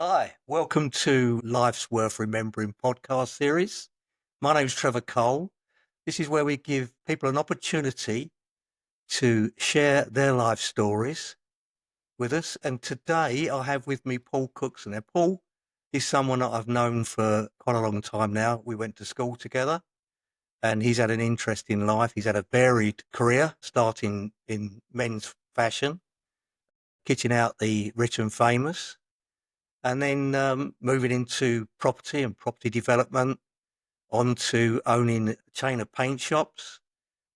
Hi, welcome to Life's Worth Remembering podcast series. My name's Trevor Cole. This is where we give people an opportunity to share their life stories with us. And today I have with me Paul Cookson. Now, Paul is someone that I've known for quite a long time now. We went to school together and he's had an interesting life. He's had a varied career, starting in men's fashion, kitting out the rich and famous, and then moving into property and property development, onto owning a chain of paint shops,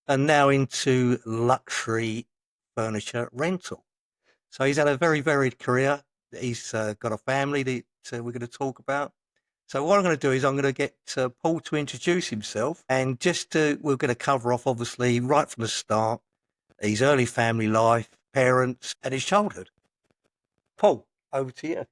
and now into luxury furniture rental. So he's had a very varied career. He's got a family that we're going to talk about. So what I'm going to do is I'm going to get Paul to introduce himself, and we're going to cover off, obviously, right from the start, his early family life, parents, and his childhood. Paul, over to you.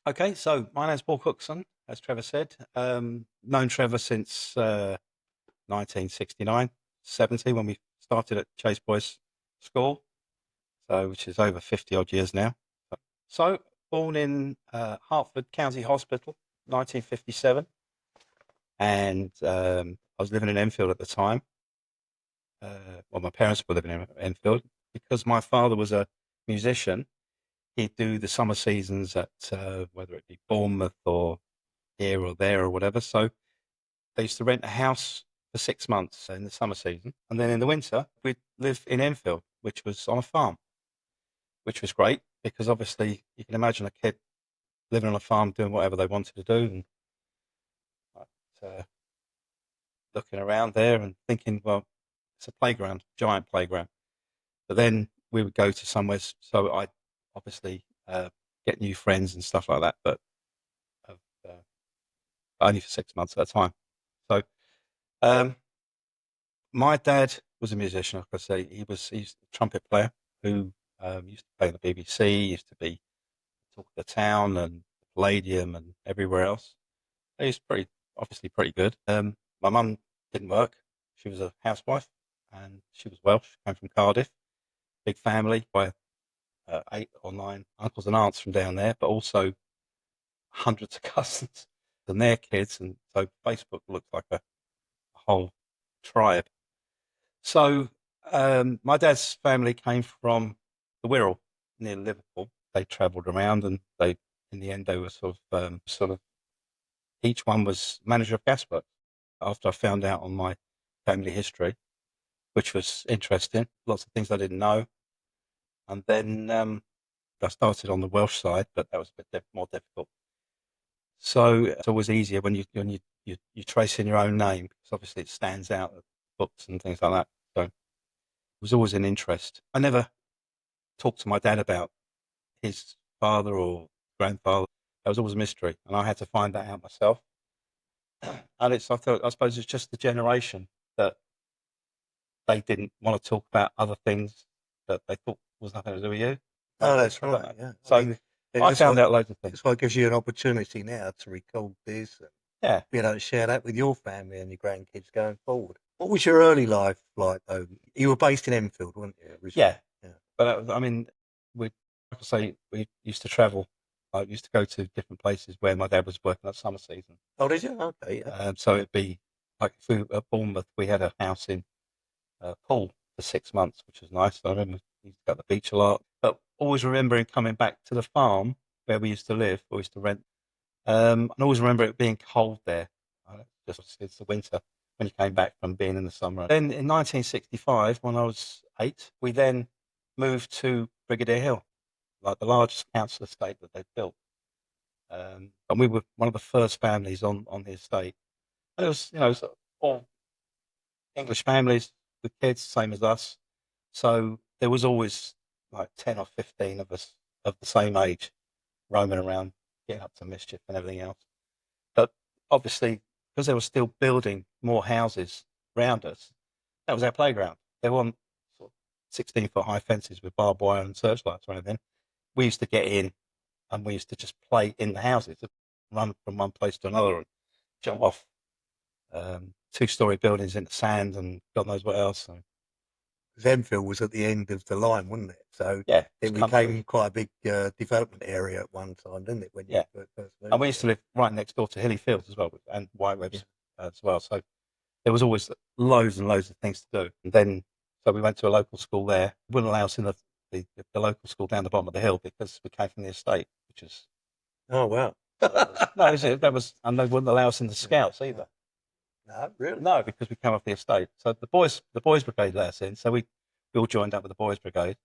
Okay, so my name's Paul Cookson, as Trevor said. Known Trevor since 1969, 70, when we started at Chase Boys School, so which is over 50 odd years now. So, born in Hertford County Hospital, 1957, and I was living in Enfield at the time. Well, my parents were living in Enfield because my father was a musician. He'd do the summer seasons at whether it be Bournemouth or here or there or whatever. So they used to rent a house for 6 months in the summer season. And then in the winter, we'd live in Enfield, which was on a farm, which was great because obviously you can imagine a kid living on a farm doing whatever they wanted to do and uh, looking around there and thinking, well, it's a playground, giant playground. But then we would go to somewhere, so I'd obviously get new friends and stuff like that, but uh, only for 6 months at a time. So um, my dad was a musician, like I say. He's a trumpet player who used to play in the BBC, used to be Talk of the Town and Palladium and everywhere else. He's obviously pretty good. My mum didn't work. She was a housewife and she was Welsh, came from Cardiff. Big family by 8 or 9 uncles and aunts from down there, but also hundreds of cousins and their kids. And so Facebook looked like a whole tribe. So my dad's family came from the Wirral near Liverpool. They travelled around, and in the end, they were sort of, each one was manager of gasworks. After I found out on my family history, which was interesting, lots of things I didn't know, and then I started on the Welsh side, but that was a bit more difficult. So it's always easier when you trace in your own name because obviously it stands out of books and things like that. So it was always an interest. I never talked to my dad about his father or grandfather. That was always a mystery, and I had to find that out myself. And I suppose it's just the generation that they didn't want to talk about other things that they thought was nothing to do with you. Oh, that's right. Yeah. So I That's found why out loads of things. that's why it gives you an opportunity now to record this and Yeah. be able to share that with your family and your grandkids going forward. What was your early life like, though? You were based in Enfield, weren't you, originally? Yeah. Yeah. But I mean, like I say, we used to travel. I used to go to different places where my dad was working at summer season. Oh, did you? Okay. Yeah. So it'd be like if we were at Bournemouth, we had a house in Poole for 6 months, which was nice. I remember we used to go to the beach a lot. But always remembering coming back to the farm where we used to live, we used to rent. And I always remember it being cold there. Just it's the winter when you came back from being in the summer. Then in 1965, when I was 8, we then moved to Brigadier Hill, like the largest council estate that they'd built. And we were one of the first families on the estate. And it was, it was all English families with kids, same as us. So there was always like 10 or 15 of us of the same age roaming around, getting up to mischief and everything else. But obviously, because they were still building more houses around us, that was our playground. There weren't sort of 16-foot high fences with barbed wire and searchlights or anything. We used to get in and we used to just play in the houses, run from one place to another and jump off 2-story buildings into sand and God knows what else. So Enfield was at the end of the line, wasn't it? So Yeah, it it's country. became quite a big development area at one time, didn't it? When Yeah. you first moved And we used to live right next door to Hilly Fields as well, and Whitewebs as well. So there was always loads and loads of things to do. And then, so we went to a local school there. Wouldn't allow us in the local school down the bottom of the hill because we came from the estate, which is Oh wow! no, that was, and they wouldn't allow us in the scouts either. No, really? No, because we came off the estate. So the boys brigade let us in. So we all joined up with the boys brigade.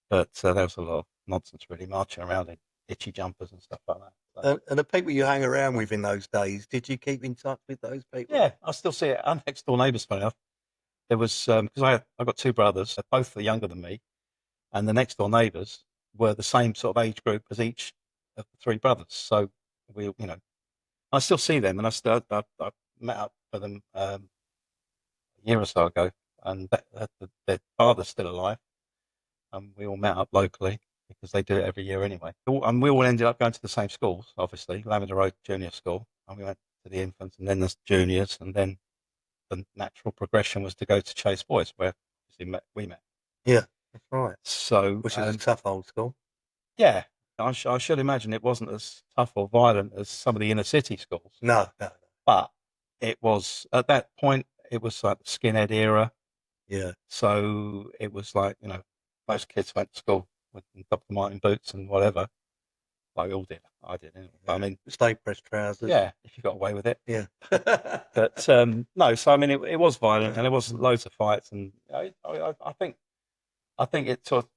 But there was a lot of nonsense really, marching around in itchy jumpers and stuff like that. So, And the people you hang around with in those days, did you keep in touch with those people? yeah, I still see it. Our next door neighbours, funny enough. There was because I got two brothers, they're both younger than me, and the next door neighbours were the same sort of age group as each of the three brothers. So I still see them, and I met up with them a year or so ago, and their father's still alive, and we all met up locally because they do it every year anyway. And we all ended up going to the same schools, obviously, Lavender Road Junior School, and we went to the infants, and then the juniors, and then the natural progression was to go to Chase Boys, where we met. Yeah, that's right. So, Which is a tough old school. yeah, I should imagine it wasn't as tough or violent as some of the inner city schools. No. But it was, at that point, it was like the skinhead era. Yeah. So it was like, most kids went to school with Dr. Martin boots and whatever. Like we all did. I did anyway. Yeah. I mean, stay pressed trousers. yeah, if you got away with it. Yeah. But no, so I mean, it was violent, and there was loads of fights, and I think it sort of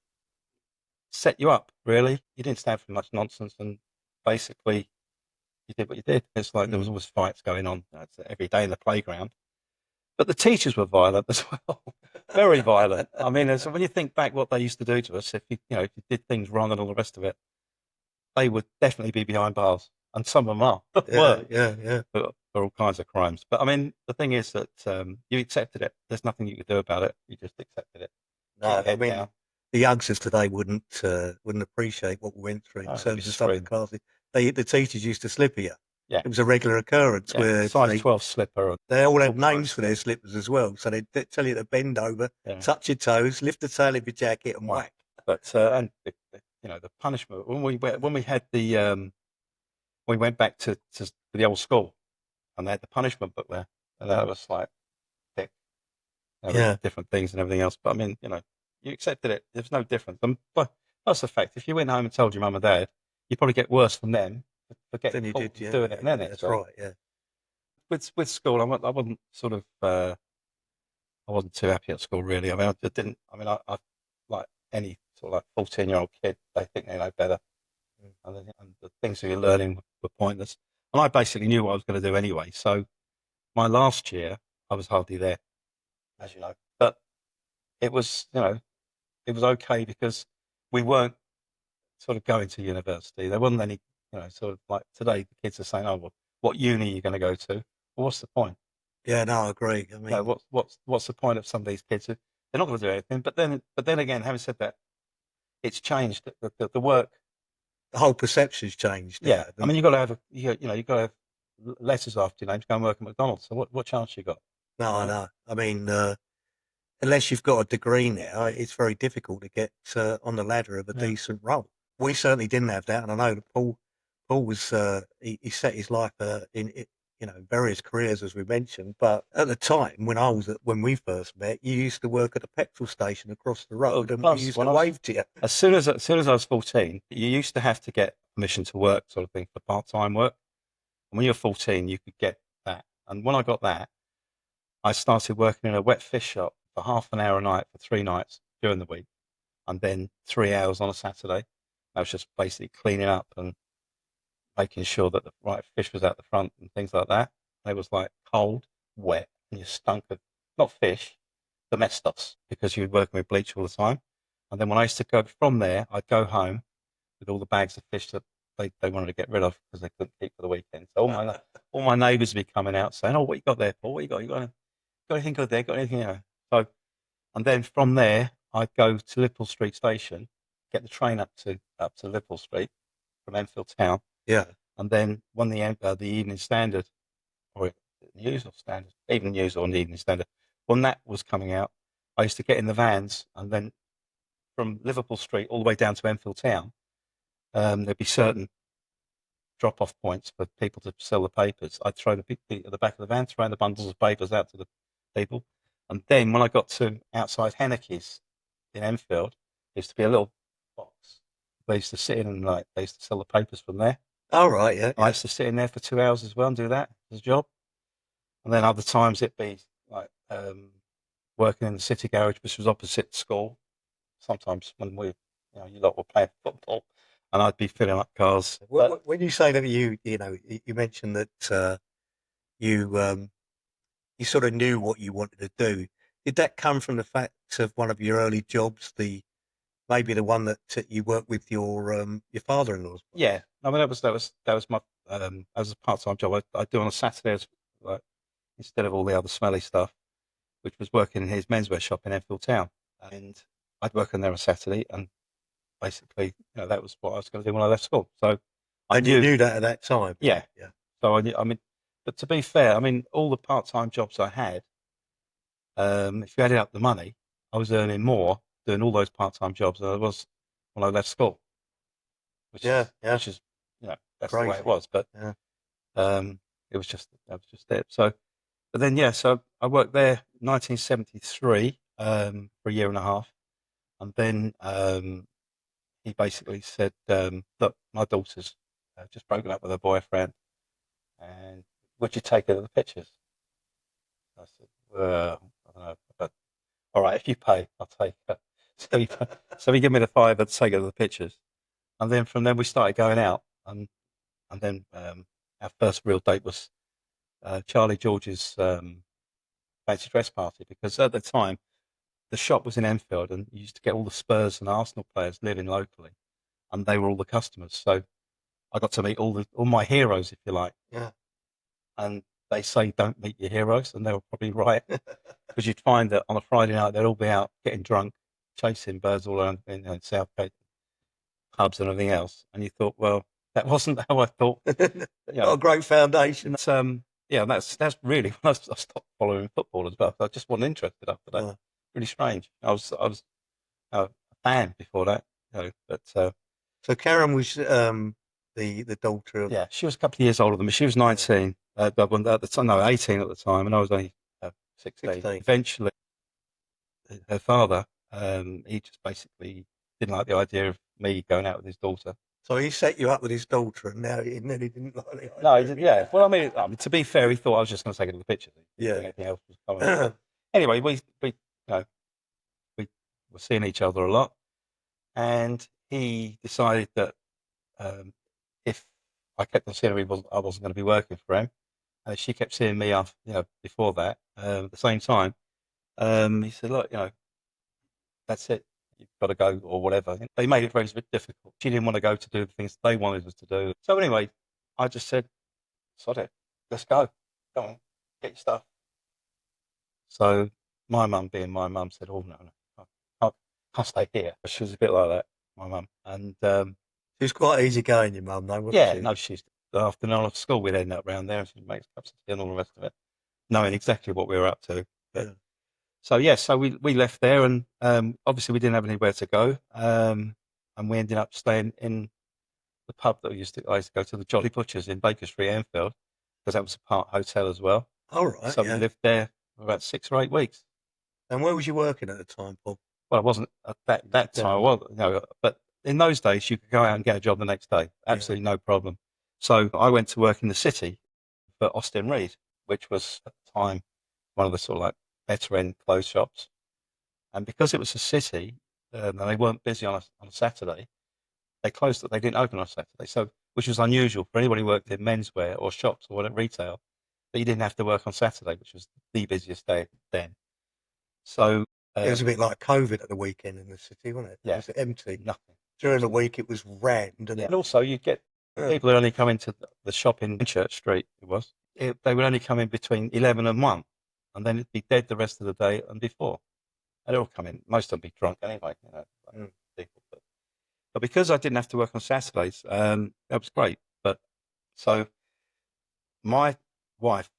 set you up. Really, you didn't stand for much nonsense, and basically, you did what you did. It's like there was always fights going on every day in the playground. But the teachers were violent as well, very violent. I mean, so when you think back what they used to do to us, if you did things wrong and all the rest of it, they would definitely be behind bars, and some of them are. Yeah. For all kinds of crimes. But I mean, the thing is that you accepted it. There's nothing you could do about it. You just accepted it. No, I mean, the youngsters today wouldn't appreciate what we went through in terms of some of the classes. The teachers used to slipper you. Yeah. It was a regular occurrence where size 12 slipper. They all have names for their slippers as well. So they tell you to bend over, touch your toes, lift the tail of your jacket, and whack. But and the punishment when we had we went back to the old school, and they had the punishment book there, and that was like thick, different things and everything else. But I mean, you accepted it. There's no difference. But that's the fact. If you went home and told your mum and dad, you'd probably get worse from them for getting caught doing it. And then that's right. Yeah. With school, I wasn't sort of I wasn't too happy at school really. I mean, I didn't. I mean, I like any sort of like 14-year-old kid, they think they know better, and the things that you're learning were pointless. And I basically knew what I was going to do anyway. So my last year, I was hardly there, as you know. But it was, it was okay because we weren't sort of going to university. There wasn't any, sort of like today, the kids are saying, "Oh, well, what uni are you going to go to?" Well, what's the point? Yeah, no, I agree. I mean, what's the point of some of these kids? They're not going to do anything. But then again, having said that, it's changed. The work, the whole perception's changed. Yeah, I mean, you've got to have you've got to have letters after your name to go and work at McDonald's. So what chance you got? No, I know. I mean, unless you've got a degree now, it's very difficult to get on the ladder of a decent role. We certainly didn't have that, and I know that Paul was he set his life in various careers, as we mentioned. But at the time when we first met, you used to work at a petrol station across the road, and we used to wave to you. As soon as I was 14, you used to have to get permission to work, sort of thing, for part-time work. And when you're 14, you could get that. And when I got that, I started working in a wet fish shop for half an hour a night for 3 nights during the week, and then 3 hours on a Saturday. I was just basically cleaning up and making sure that the right fish was out the front and things like that. And it was like cold, wet, and you stunk of, not fish, domestos, because you were working with bleach all the time. And then when I used to go from there, I'd go home with all the bags of fish that they wanted to get rid of because they couldn't keep for the weekend. So all my neighbours would be coming out saying, "Oh, what you got there, Paul? What you got? You got anything good there? Got anything there?" So, and then from there, I'd go to Liverpool Street Station, get the train up to Liverpool Street from Enfield Town. Yeah. And then when the Evening Standard, or News or Standard, Evening News or the Evening Standard, when that was coming out, I used to get in the vans, and then from Liverpool Street all the way down to Enfield Town, there'd be certain drop-off points for people to sell the papers. I'd throw the at the back of the van, throwing the bundles of papers out to the people. And then when I got to outside Henneke's in Enfield, there used to be a little box. They used to sit in and they used to sell the papers from there. All right, yeah. I used to sit in there for 2 hours as well and do that as a job. And then other times it'd be like working in the city garage, which was opposite school. Sometimes when you lot were playing football, and I'd be filling up cars. When you say that you mentioned that you sort of knew what you wanted to do, did that come from the fact of one of your early jobs, maybe the one that you worked with your father-in-law's? Yeah, I mean that was my as a part-time job. I do on a Saturday, like, instead of all the other smelly stuff, which was working in his menswear shop in Enfield Town, and I'd work in there on Saturday, and basically, that was what I was going to do when I left school. So you knew that at that time. Yeah. Yeah. So I mean, but to be fair, I mean, all the part-time jobs I had, if you added up the money, I was earning more doing all those part-time jobs than I was when I left school. Which is that's Crazy. the way it was. But Yeah. it was just it. So, but then so I worked there 1973 for a year and a half, and then he basically said, "Look, my daughter's just broken up with her boyfriend, and would you take her to the pictures?" I said, "Well, I don't know, but all right, if you pay, I'll take her." So he gave me the $5 to take her to the pictures, and then from then we started going out, and then our first real date was Charlie George's fancy dress party, because at the time the shop was in Enfield, and you used to get all the Spurs and Arsenal players living locally, and they were all the customers. So I got to meet all my heroes, if you like. Yeah. And they say don't meet your heroes, and they were probably right, because you'd find that on a Friday night they'd all be out getting drunk, chasing birds all around in Southgate pubs and everything else. And you thought, well, that wasn't how I thought. Not a great foundation. That's really when I stopped following football as well. I just wasn't interested after that. Really strange. I was a fan before that, but so Karen was the daughter of... Yeah, she was a couple of years older than me. She was 19 at the time, no, 18 at the time, and I was only 16. Eventually, her father, he just basically didn't like the idea of me going out with his daughter. So he set you up with his daughter, and then he didn't like the idea. No, he didn't. Yeah. Well, I mean, to be fair, he thought I was just going to take her to the pictures. Yeah. Anything else was coming. Anyway, we were seeing each other a lot, and he decided that if I kept on seeing her, I wasn't going to be working for him. She kept seeing me before that. At the same time, he said, "Look, that's it. You've got to go," or whatever. They made it very difficult. She didn't want to go to do the things they wanted us to do. So anyway, I just said, "Sod it, let's go. Come on, get your stuff." So my mum, being my mum, said, "Oh no, I'll stay here." She was a bit like that, my mum, and she was quite easygoing, your mum, though, wasn't she? Yeah, no, she's after after school we'd end up round there, and she'd make cups of tea and all the rest of it, knowing exactly what we were up to. But, so we left there, and obviously we didn't have anywhere to go, and we ended up staying in the pub that I used to go to, the Jolly Butchers in Baker Street, Enfield, because that was a part hotel as well. All right. So we lived there for about 6 or 8 weeks. And where was you working at the time, Paul? Well, I wasn't at that time. I was, but in those days you could go out and get a job the next day, absolutely no problem. So I went to work in the city for Austin Reed, which was at the time one of the sort of like better end clothes shops. And because it was a city, and they weren't busy on a Saturday, they closed it. They didn't open on a Saturday. So, which was unusual for anybody who worked in menswear or shops or retail, that you didn't have to work on Saturday, which was the busiest day then. So it was a bit like COVID at the weekend in the city, wasn't it? Yeah, it was empty. Nothing. During the week, it was rammed. And also, you'd get people who only come into the shop in Church Street. They would only come in between 11 and 1, and then it'd be dead the rest of the day and before. And they'll come in. Most of them be drunk anyway, people. But because I didn't have to work on Saturdays, that was great. But so my wife,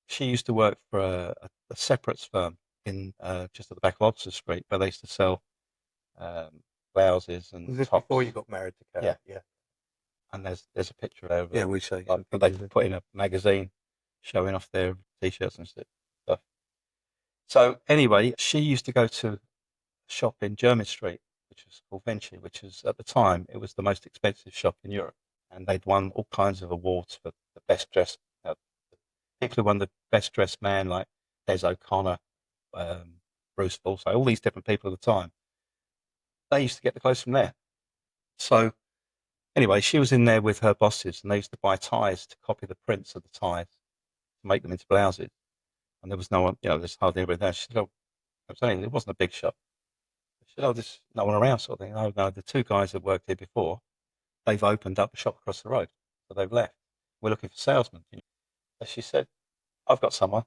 she used to work for a separates firm in just at the back of Oxford Street, where they used to sell blouses and Was this tops. before you got married to Karen? Yeah. And there's a picture there of Yeah, we see. like, they put in a magazine showing off their t-shirts and stuff. So anyway, she used to go to a shop in Jermyn Street, which was called Vinci, which was, at the time, it was the most expensive shop in Europe. And they'd won all kinds of awards for the best dressed, people who won the best dressed man, like Des O'Connor, Bruce Forsyth, all these different people at the time. They used to get the clothes from there. So anyway, she was in there with her bosses, and they used to buy ties to copy the prints of the ties to make them into blouses. And there was no one, there's hardly anybody there. She said, "Oh," I was saying, it wasn't a big shop. She said, "Oh, there's no one around," sort of thing. "Oh, no, the two guys that worked here before, they've opened up a shop across the road, so they've left. We're looking for salesmen." And she said, "I've got someone,"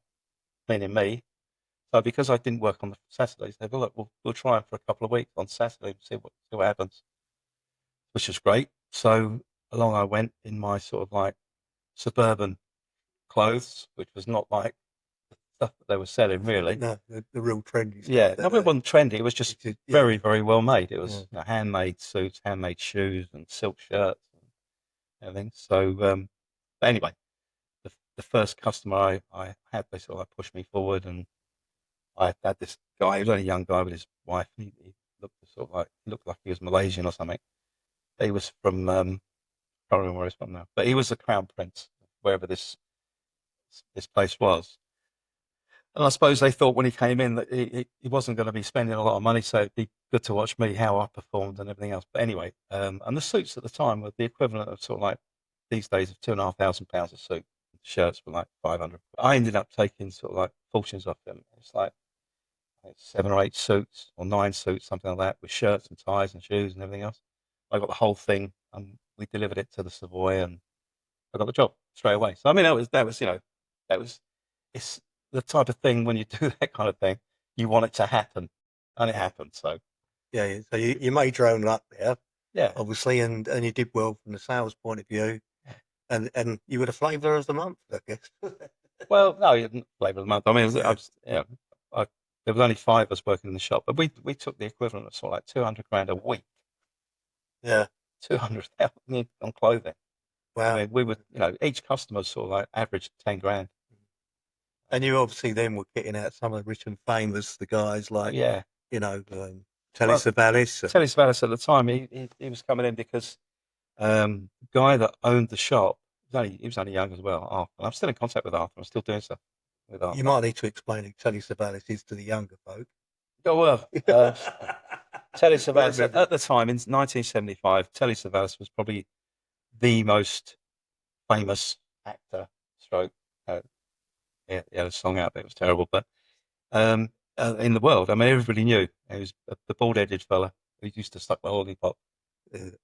meaning me. So because I didn't work on the Saturdays, they said, "Well, look, we'll try them for a couple of weeks on Saturday and see what happens," which was great. So along I went in my sort of like suburban clothes, which was not like the stuff that they were selling, really. No, the real trendy stuff. Yeah, no, it wasn't trendy. It was just very, very well made. It was handmade suits, handmade shoes, and silk shirts and everything. So, but anyway, the first customer I had, they sort of like pushed me forward, and I had this guy. He was only a young guy with his wife. He looked like he was Malaysian or something. He was from I can't remember where he's from now, but he was the crown prince wherever this place was. And I suppose they thought when he came in that he wasn't going to be spending a lot of money, so it'd be good to watch me, how I performed and everything else. But anyway, and the suits at the time were the equivalent of sort of like these days of £2,500 a suit. Shirts were like 500. I ended up taking sort of like fortunes off them. It's like 7 or 8 suits or 9 suits, something like that, with shirts and ties and shoes and everything else. I got the whole thing, and we delivered it to the Savoy, and I got the job straight away. So I mean, it's the type of thing when you do that kind of thing, you want it to happen, and it happened. So yeah, so you made your own luck there, yeah, obviously, and you did well from the sales point of view, and you were the flavour of the month, I guess. Well, no, you didn't flavour of the month. I mean, there was only 5 of us working in the shop, but we took the equivalent of sort of like 200 grand a week. Yeah, 200,000 on clothing. wow. I mean, we were, each customer sort of like averaged 10 grand. And you obviously then were getting out some of the rich and famous, the guys like, Yeah. Telly Savalas. Telly Savalas at the time, he was coming in because the guy that owned the shop, he was only young as well, Arthur. I'm still in contact with Arthur. I'm still doing stuff with Arthur. You might need to explain who Telly Savalas is to the younger folk. Oh, well, Telly Savalas, at the time, in 1975, Telly Savalas was probably the most famous actor, stroke. He had a song out there, it was terrible, but in the world, I mean, everybody knew. He was the bald-headed fella who used to suck the lollipop.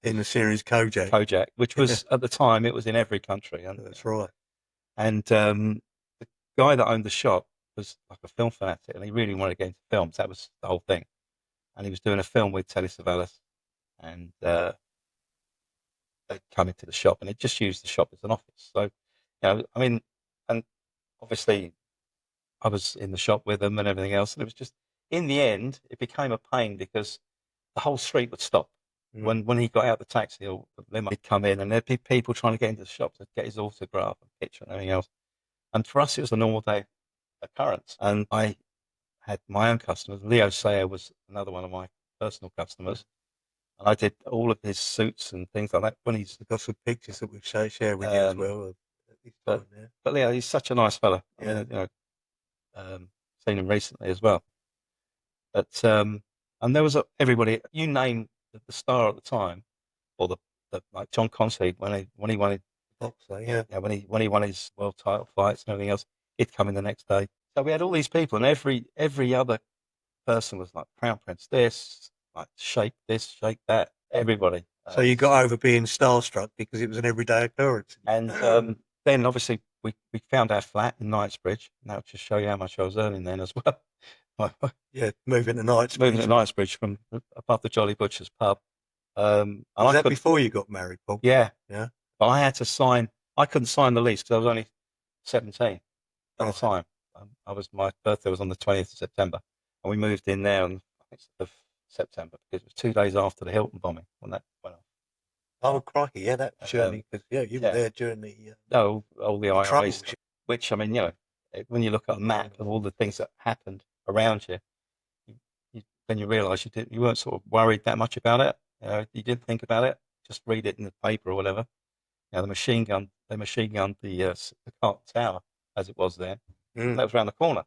In the series Kojak. Kojak, which was, at the time, it was in every country. And, that's right. And the guy that owned the shop was like a film fanatic, and he really wanted to get into films. That was the whole thing. And he was doing a film with Telly Savalas, and they come into the shop, and it just used the shop as an office. So, I mean, and obviously I was in the shop with them and everything else, and it was just, in the end, it became a pain because the whole street would stop. When he got out the taxi or the limo, he'd come in, and there'd be people trying to get into the shop to get his autograph and picture and everything else. And for us, it was a normal day occurrence. And I had my own customers. Leo Sayer was another one of my personal customers. And I did all of his suits and things like that. When he's got some pictures that we've shared with you as well. But Leo, he's such a nice fella. I mean, seen him recently as well. But and there was everybody. You name the star at the time, or the like John Constantine when he won boxer, when he won his world title fights and everything else, he'd come in the next day. So we had all these people, and every other person was like Crown Prince this, like shake this, shake that, everybody. So you got over being starstruck because it was an everyday occurrence. And then obviously we found our flat in Knightsbridge, and that would just show you how much I was earning then as well. Yeah, moving to Knightsbridge. Moving to Knightsbridge from above the Jolly Butcher's pub. Was that before you got married, Paul? Yeah. Yeah. But I had to sign. I couldn't sign the lease because I was only 17 at the time. my birthday was on the 20th of September, and we moved in there on I think it's the 5th of September because it was 2 days after the Hilton bombing when that went off. Oh, crikey, yeah, that journey, because you were there during the all the IRA troubles. stuff, which I mean, when you look at a map of all the things that happened around you, then you realise you weren't sort of worried that much about it. You didn't think about it. Just read it in the paper or whatever. They machine gunned the Cart Tower as it was there. And that was around the corner.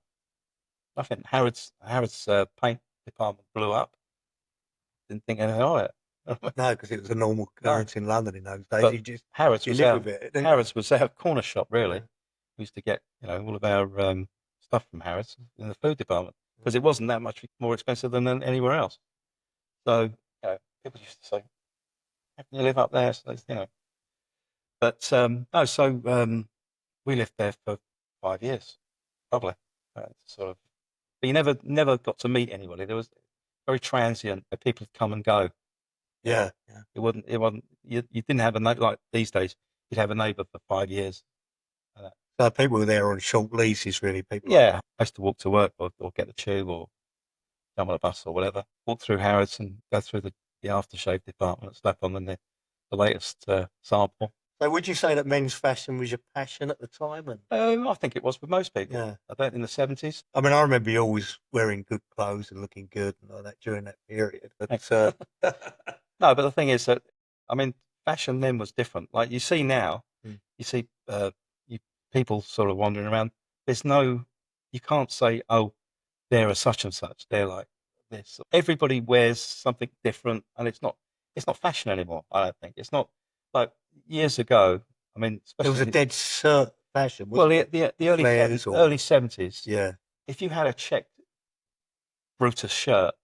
I think Harrods paint department blew up. Didn't think anything of it. No, because it was a normal occurrence in London in those days. But Harrods was live with it. Harrods was our corner shop, really. We used to get all of our stuff from Harrods in the food department because it wasn't that much more expensive than anywhere else. So people used to say, "How can you live up there?" So, But no, so we lived there for 5 years, probably. Sort of, but you never got to meet anybody. There was very transient. People would come and go. Yeah. It wasn't. You didn't have a neighbor like these days. You'd have a neighbour for 5 years. So people were there on short leases, really. People. Yeah, like I used to walk to work or get the tube or jump on a bus or whatever. Walk through Harrods and go through the aftershave department and slap on the latest sample. So would you say that men's fashion was your passion at the time? And I think it was with most people. Yeah. I bet in the 70s. I mean, I remember you always wearing good clothes and looking good and all that during that period. But no, but the thing is that, I mean, fashion then was different. Like you see now, you see people sort of wandering around. You can't say, oh, they're a such and such. They're like this. Everybody wears something different, and it's not fashion anymore. I don't think it's not like years ago. I mean, there was a dead cert fashion. Well, the early 70s. Yeah. If you had a checked Brutus shirt,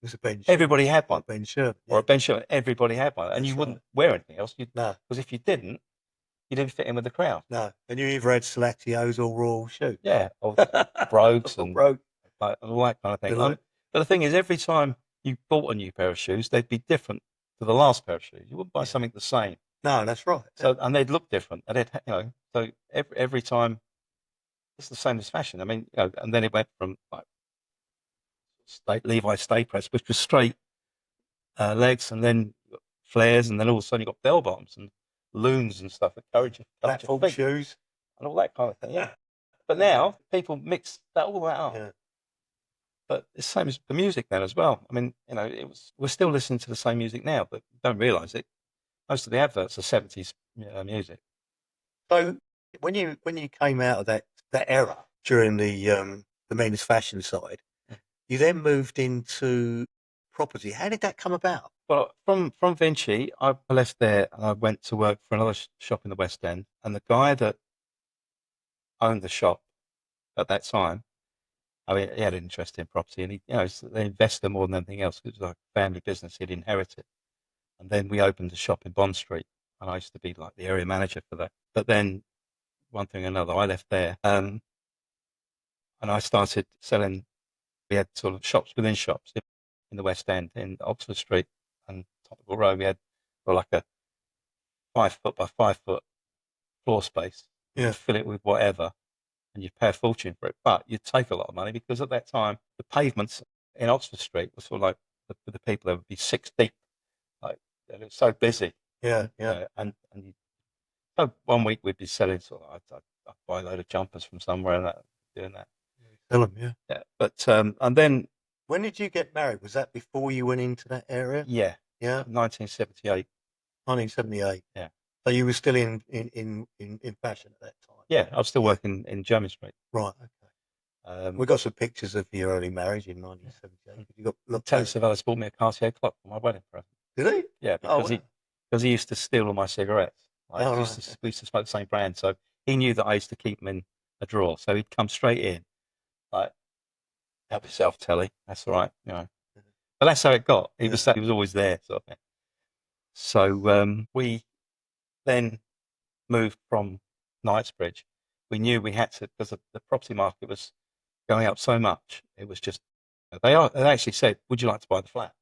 it was a Ben shirt. Everybody had one. Ben shirt. Yeah. Or a Ben shirt. Everybody had one, and you wouldn't wear anything else. No, because if you didn't fit in with the crowd. No, and you either had Salatios or Royal Shoe. Yeah, or brogues and all that kind of thing. But the thing is, every time you bought a new pair of shoes, they'd be different to the last pair of shoes. You wouldn't buy something the same. No, that's right. So and they'd look different. And so every time it's the same as fashion. I mean, and then it went from like Levi's Stay Press, which was straight legs, and then flares, and then all of a sudden you got bell bottoms and loons and stuff, platform shoes, and all that kind of thing. Yeah. But now people mix all that up. Yeah. But it's the same as the music then as well. I mean, we're still listening to the same music now, but don't realise it. Most of the adverts are 70s music. So when you came out of that era during the men's fashion side, you then moved into property. How did that come about? Well, from Vinci, I left there and I went to work for another shop in the West End. And the guy that owned the shop at that time, I mean, he had an interest in property, and he's an investor more than anything else. It was like a family business; he'd inherited. And then we opened a shop in Bond Street, and I used to be like the area manager for that. But then, one thing or another, I left there, and I started selling. We had sort of shops within shops in the West End, in Oxford Street and Topical Row. We had like a 5 foot by 5 foot floor space. Yeah. You'd fill it with whatever, and you'd pay a fortune for it. But you'd take a lot of money because at that time, the pavements in Oxford Street were sort of like the people that would be 6 deep. Like, it was so busy. Yeah. And so one week we'd be selling I'd buy a load of jumpers from somewhere and doing that. Sell them, yeah. Yeah. But and then. When did you get married? Was that before you went into that area? Yeah. Yeah. 1978. 1978. Yeah. So you were still in fashion at that time? Yeah, I was still working in Jermyn Street. Right. Okay. We got some pictures of your early marriage in 1978. You got Telly Savalas bought me a Cartier clock for my wedding present. Did he? Yeah, because he used to steal all my cigarettes. We used to smoke the same brand, so he knew that I used to keep them in a drawer. So he'd come straight in, like, help yourself, Telly. That's all right, But that's how it got. He was always there, sort of thing. So we then moved from Knightsbridge. We knew we had to, because the property market was going up so much. It was just they actually said, "Would you like to buy the flat?"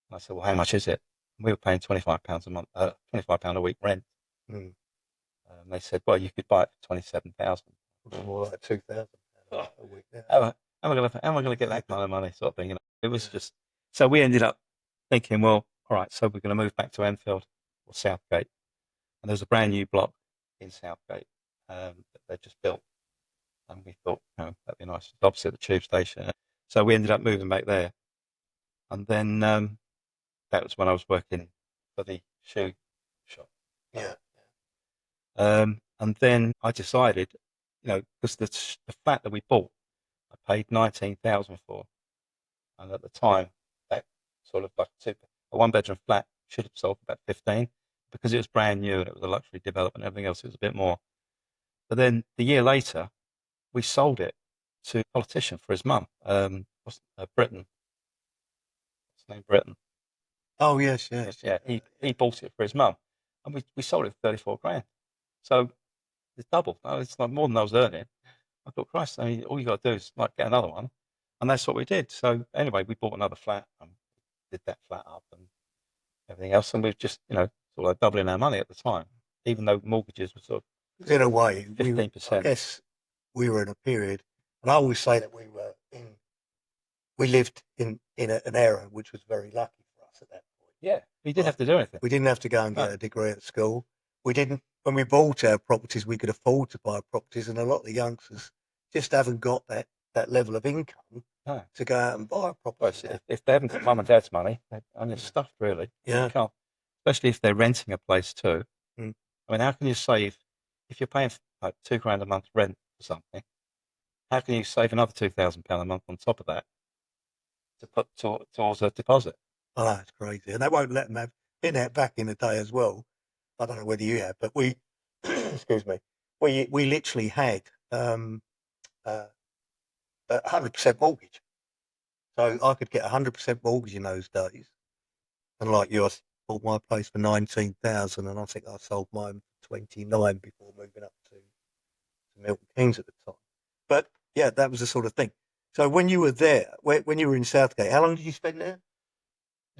And I said, "Well, how much is it?" And we were paying £25 a month, £25 a week rent. And they said, "Well, you could buy it for 27,000." Probably more like 2,000 Oh, a week now. how am I gonna get that kind of money, sort of thing? You know, it was just. So we ended up thinking, well, all right, so we're going to move back to Enfield or Southgate, and there's a brand new block in Southgate that they just built, and we thought, that'd be nice, it's opposite the tube station. So we ended up moving back there, and then that was when I was working for the shoe shop. Yeah. And then I decided, because the flat that we bought, I paid 19,000 for, and at the time, that sort of like a one-bedroom flat should have sold for about 15, because it was brand new and it was a luxury development and everything else. It was a bit more. But then the year later, we sold it to a politician for his mum. Britain. What's his name? Britain. Oh, yes, yes. Yeah, he bought it for his mum, and we sold it for 34 grand. So it's double. Oh, it's like more than I was earning. I thought, Christ, I mean, all you got to do is like get another one, and that's what we did. So anyway, we bought another flat and did that flat up and everything else, and we've just sort of doubling our money at the time, even though mortgages were sort In a way, of I 15%. guess we were in a period, and I always say that we lived in an era which was very lucky for us at that point. Yeah, we didn't have to do anything. We didn't have to go and get No. a degree at school. We didn't, when we bought our properties, we could afford to buy properties, and a lot of the youngsters just haven't got that level of income No. to go out and buy a Well, property. if they haven't got mum and dad's money, they're stuffed, really. Yeah. You can't, especially if they're renting a place too. Mm. I mean, how can you save if you're paying like £2 a month rent for something? How can you save another £2,000 a month on top of that to put towards a deposit? Oh, that's crazy. And they won't let them have internet back in the day as well. I don't know whether you have, but we, excuse me, we literally had 100% mortgage. So I could get 100% mortgage in those days. And like you, I bought my place for 19,000, and I think I sold mine for 29 before moving up to Milton Keynes at the time. But yeah, that was the sort of thing. So when you were there, when you were in Southgate, how long did you spend there?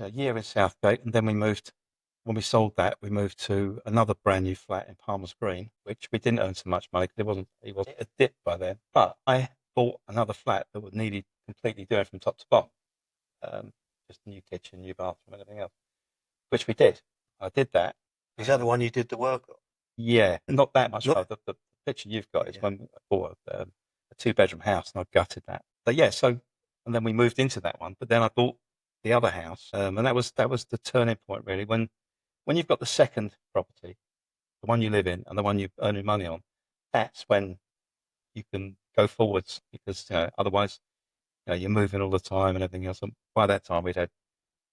A year in Southgate, and then when we sold that, we moved to another brand new flat in Palmer's Green, which we didn't earn so much money because it wasn't a dip by then. But I bought another flat that would needed completely doing from top to bottom, just a new kitchen, new bathroom, everything else, which we did. I did that. Is that the one you did the work on? Yeah, not that much. Not- The picture you've got is Yeah. when I bought a 2-bedroom house and I gutted that. But yeah, and then we moved into that one. But then I bought the other house, and that was the turning point really. When you've got the second property, the one you live in and the one you're earning money on, that's when you can go forwards, because otherwise you're moving all the time and everything else. And by that time we'd had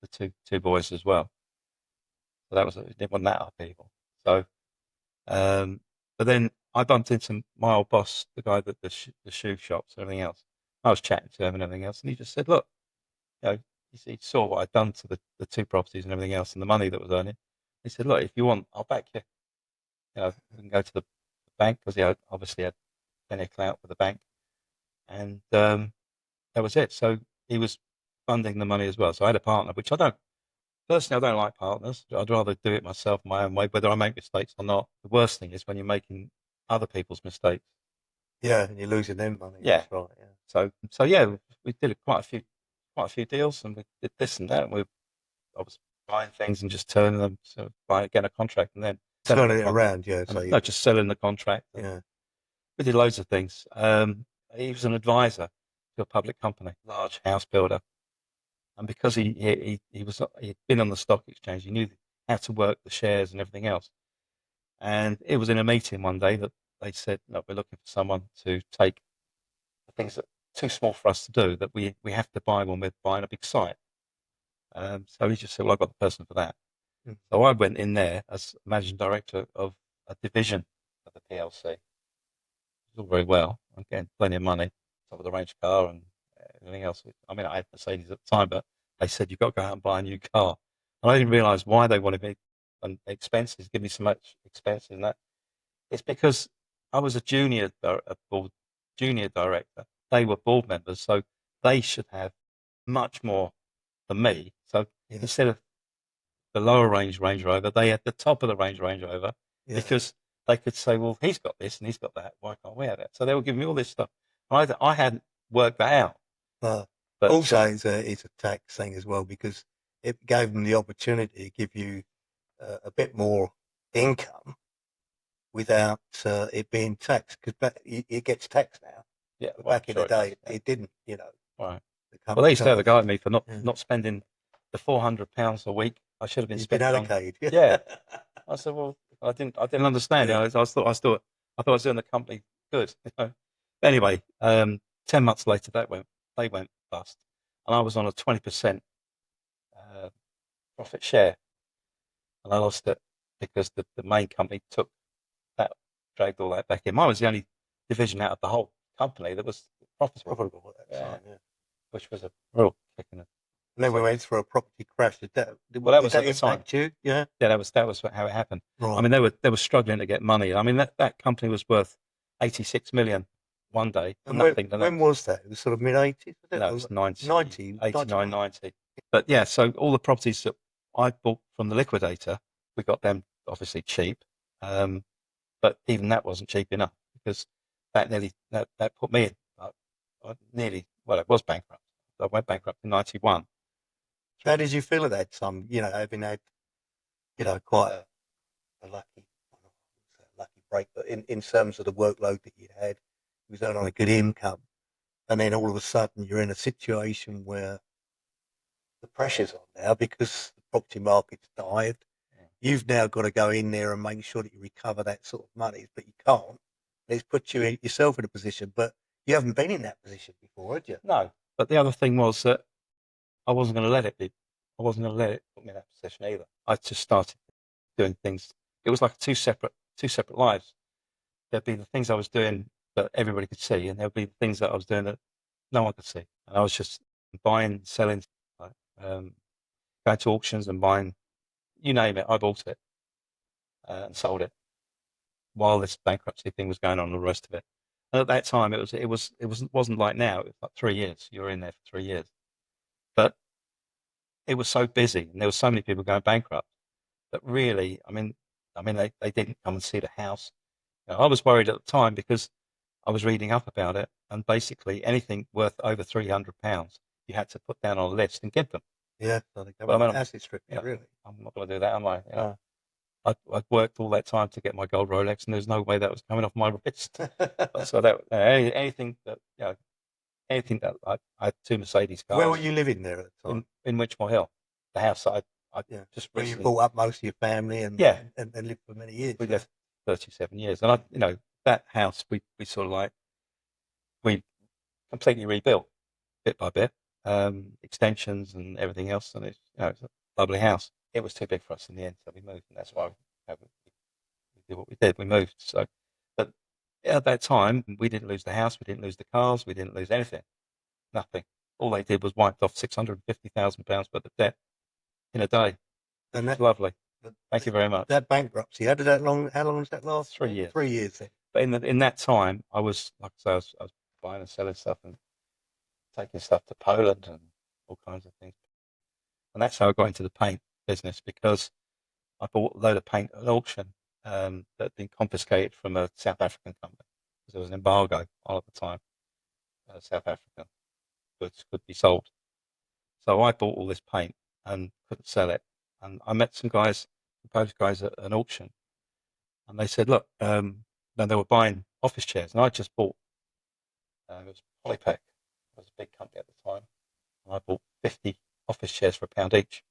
the two boys as well, so it didn't want that upheaval. So, but then I bumped into my old boss, the guy that the shoe shops and everything else. I was chatting to him and everything else, and he just said, "Look, he saw what I'd done to the two properties and everything else, and the money that was earning. He said, look, if you want, I'll back you. We can go to the bank," because he obviously had plenty of clout with the bank, and that was it. So he was funding the money as well. So I had a partner, which personally, I don't like partners. I'd rather do it myself my own way, whether I make mistakes or not. The worst thing is when you're making other people's mistakes. Yeah, and you're losing them money. Yeah. That's right. Yeah. So yeah, we did quite a few deals, and we did this and that. And I was buying things and just turning them, so getting a contract and then Turning it around, yeah. So no, just selling the contract. yeah. We did loads of things. He was an advisor to a public company, large house builder, and because he'd been on the stock exchange, he knew how to work the shares and everything else. And it was in a meeting one day that they said, "No, we're looking for someone to take the things that are too small for us to do, that we have to buy when we're buying a big site." So he just said, "Well, I've got the person for that." Mm. So I went in there as managing director of a division of the PLC. It was all very well. I'm getting plenty of money, top of the range car and everything else. I mean, I had Mercedes at the time, but they said, "You've got to go out and buy a new car." And I didn't realise why they wanted me and expenses, give me so much expenses and that. It's because I was a junior director. They were board members, so they should have much more than me. So Yeah. instead of the lower range Range Rover, they had the top of the range Range Rover, Yeah. because they could say, well, he's got this and he's got that. Why can't we have it? So they were giving me all this stuff. I hadn't worked that out. But But also, it's a tax thing as well, because it gave them the opportunity to give you a bit more income without it being taxed, because it gets taxed now. yeah, But well, back in sure the day, it does, it didn't. You know, yeah. Right. the Well, they company used to have a charge. go at me for Yeah. not spending the £400 a week I should have been You've been spending on. allocated. Yeah. I said, well, I didn't understand. Yeah. You know, I thought I was doing the company good. You know? Anyway, 10 months later, they went bust, and I was on a 20% profit share, and I lost it because the main company took that, dragged all that back in. Mine was the only division out of the whole company that was profitable. Profitable at that Yeah, time. Yeah. which was a real kick in the. And then we So, went through a property crash. Did that was at the time. impact you? Yeah. Yeah, that was how it happened. I Right. mean, they were struggling to get money. I mean, that company was worth 86 million one day, And nothing the when next. was that? It was sort of mid-80s, was it? No, it was 90, 90, 89, 91. 90. But yeah, so all the properties that I bought from the liquidator, we got them obviously cheap. But even that wasn't cheap enough, because that put me in it was bankrupt. I went bankrupt in 91. How did you feel at that time? You know, having had, quite a lucky break, but in terms of the workload that you had, you was earning a good income, and then all of a sudden you're in a situation where the pressure's on now because the property market's dived. Yeah. You've now got to go in there and make sure that you recover that sort of money, but you can't. It's put yourself in a position, but you haven't been in that position before, had you? No, but the other thing was that I wasn't going to let it be. I wasn't going to let it put me in that position either. I just started doing things. It was like two separate lives. There'd be the things I was doing that everybody could see, and there'd be the things that I was doing that no one could see. And I was just buying, selling, like, going to auctions and buying, you name it, I bought it and sold it while this bankruptcy thing was going on, and the rest of it. And at that time, wasn't like now. It was like 3 years. You were in there for 3 years, but it was so busy, and there were so many people going bankrupt that really, they didn't come and see the house. You know, I was worried at the time because I was reading up about it, and basically anything worth over £300, you had to put down on a list and give them. Yeah, so they go Well, I mean, asset strip, really. I'm not going to do that, am I? You know, I'd worked all that time to get my gold Rolex, and there's no way that was coming off my wrist. So that anything that anything that I had two Mercedes cars. Where were you living there at the time? In Richmond Hill, the house that I just where you recently brought up most of your family and Yeah. and lived for many years. we lived 37 years, and that house we sort of like we completely rebuilt bit by bit, extensions and everything else, and it's a lovely house. It was too big for us in the end, so we moved, and that's why we did what we did. We moved. So, but at that time, we didn't lose the house, we didn't lose the cars, we didn't lose anything, nothing. All they did was wiped off £650,000 worth of debt in a day. And It's lovely. Thank you very much. That bankruptcy, how long does that last? 3 years. 3 years then. But in that time, I was, like I say, I was buying and selling stuff and taking stuff to Poland and all kinds of things. And that's how I got into the paint business, because I bought a load of paint at an auction that had been confiscated from a South African company, because there was an embargo on at the time. South African goods could be sold. So I bought all this paint and couldn't sell it. And I met some guys, Polish guys at an auction, and they said, look, then they were buying office chairs, and I just bought, it was Polypec, it was a big company at the time, and I bought 50 office chairs for £1 each.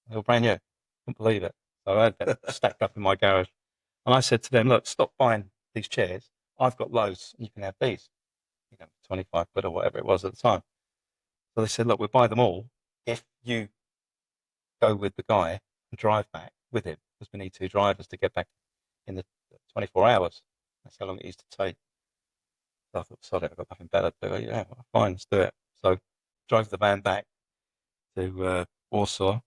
They were brand new. Couldn't believe it. So I had that stacked up in my garage. And I said to them, look, stop buying these chairs. I've got loads, and you can have these. 25 quid or whatever it was at the time. So they said, look, we'll buy them all if you go with the guy and drive back with him, because we need 2 drivers to get back in the 24 hours. That's how long it used to take. So I thought, sorry, I've got nothing better to do. Yeah, well, fine, let's do it. So drove the van back to Warsaw,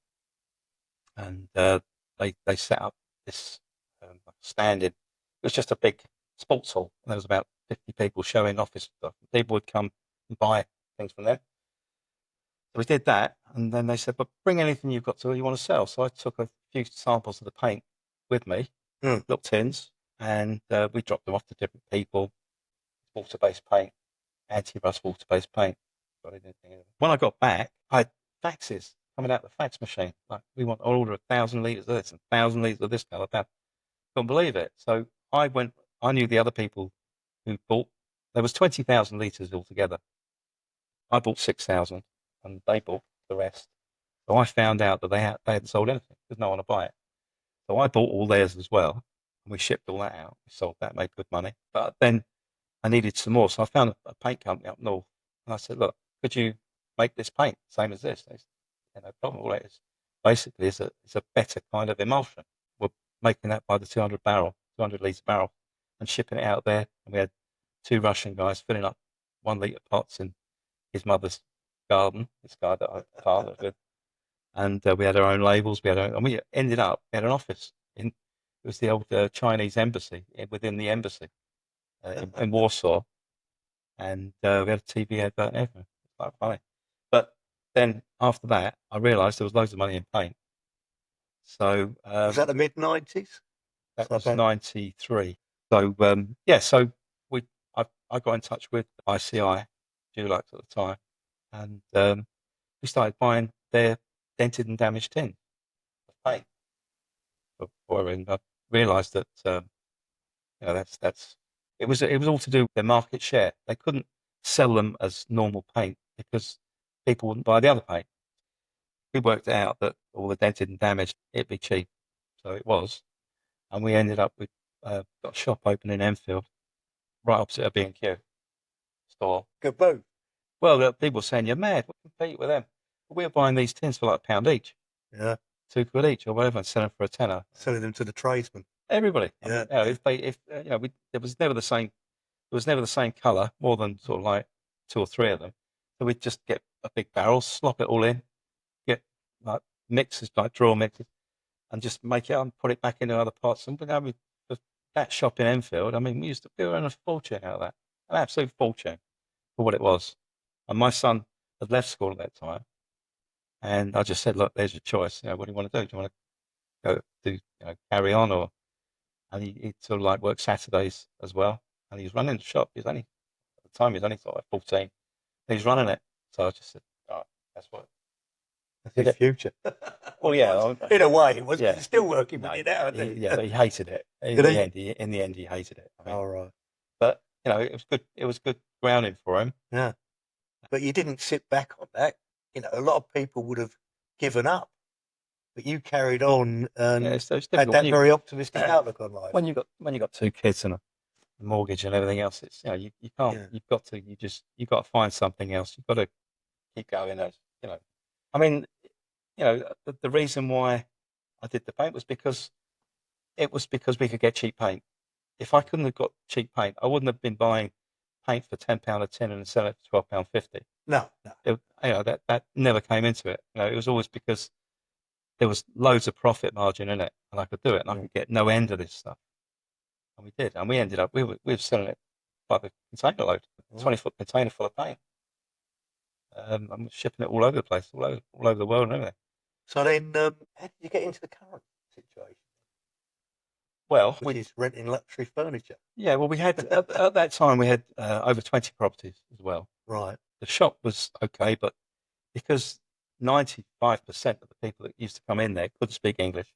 and they set up this stand-in. It was just a big sports hall, and there was about 50 people showing office stuff. People would come and buy things from there. So we did that, and then they said, but bring anything you want to sell. So I took a few samples of the paint with me, little tins, and we dropped them off to different people. Water-based paint, anti-rust water-based paint. When I got back, I had faxes coming out of the fax machine. Like, we want to order 1,000 litres of this and 1,000 litres of this colour. Couldn't believe it. So I knew the other people who bought, there was 20,000 litres altogether. I bought 6,000 and they bought the rest. So I found out that they hadn't sold anything because no one would buy it. So I bought all theirs as well. And we shipped all that out. We sold that, made good money. But then I needed some more. So I found a paint company up north. And I said, look, could you make this paint same as this? They said, no problem. All it is basically is a better kind of emulsion. We're making that by the 200 litre barrel and shipping it out there. And we had 2 Russian guys filling up 1 litre pots in his mother's garden, this guy that I partnered with. And we had our own labels. And we ended up, we had an office it was the old Chinese embassy within the embassy in Warsaw. And we had a TV advert and everything. It's quite funny. But then after that, I realised there was loads of money in paint. So was that the mid-90s? That was 93. So so I got in touch with ICI, Dulux at the time, and we started buying their dented and damaged tin of paint. And I realised that it was all to do with their market share. They couldn't sell them as normal paint because people wouldn't buy the other paint. We worked out that all the dented and damaged, it'd be cheap. So it was. And we ended up with got a shop open in Enfield, right opposite a B&Q store. Good boot. Well, people were saying, you're mad, we compete with them. But we were buying these tins for like £1 each. Yeah. £2 each or whatever, and selling for a tenner. Selling them to the tradesmen. Everybody. Yeah. I mean, it was never the same. It was never the same colour, more than sort of like 2 or 3 of them. So we'd just get a big barrel, slop it all in, get like mixes, like draw mixes, and just make it up and put it back into other pots. And that shop in Enfield, I mean, we were earning a fortune out of that, an absolute fortune for what it was. And my son had left school at that time, and I just said, look, there's your choice. What do you want to do? Do you want to go carry on, and he sort of like worked Saturdays as well, and he was running the shop. At the time he was only sort of like 14. And he was running it, so I just said, all right, that's his future. Well, yeah, in a way, it was. Yeah. He's still working with it now, isn't he? Yeah, but he hated it. In the end, he hated it. I mean, all right. But it was good. It was good grounding for him. Yeah. But you didn't sit back on that. A lot of people would have given up, but you carried on and it's had that very optimistic outlook on life. When you got 2 kids and a mortgage and everything else, it's you can't. Yeah. You've got to find something else. You've got to keep going. I mean, the reason why I did the paint was because we could get cheap paint. If I couldn't have got cheap paint, I wouldn't have been buying paint for £10 a tin and selling it for £12.50. No. That never came into it. It was always because there was loads of profit margin in it, and I could do it, and I could get no end of this stuff. And we did, and we ended up we were selling it by the container load, 20-foot container full of paint. I'm shipping it all over the place, all over the world and everything. So then, how did you get into the current situation? Well, which is renting luxury furniture. Yeah, well, we had at that time we had over 20 properties as well. Right. The shop was okay, but because 95% of the people that used to come in there couldn't speak English,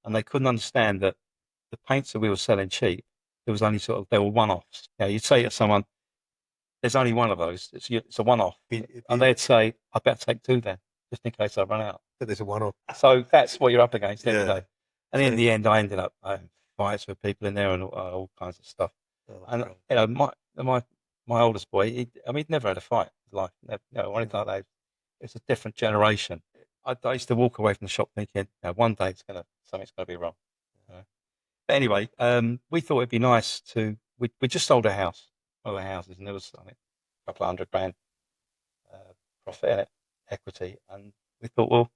and they couldn't understand that the paints that we were selling cheap, there was only they were one-offs. You'd say to someone, "There's only one of those. It's a one-off," and they'd say, "I better take 2 then, just in case I run out." But there's a one-off. So that's what you're up against every day. And in the end, I ended up having fights with people in there and all kinds of stuff. Oh, and my oldest boy, he'd never had a fight in his life, or anything like that. It's a different generation. I used to walk away from the shop thinking, one day something's gonna be wrong. But anyway, we thought it'd be nice to. We just sold a house, one of the houses, and there was a couple of £100,000 profit in it, equity, and we thought, well,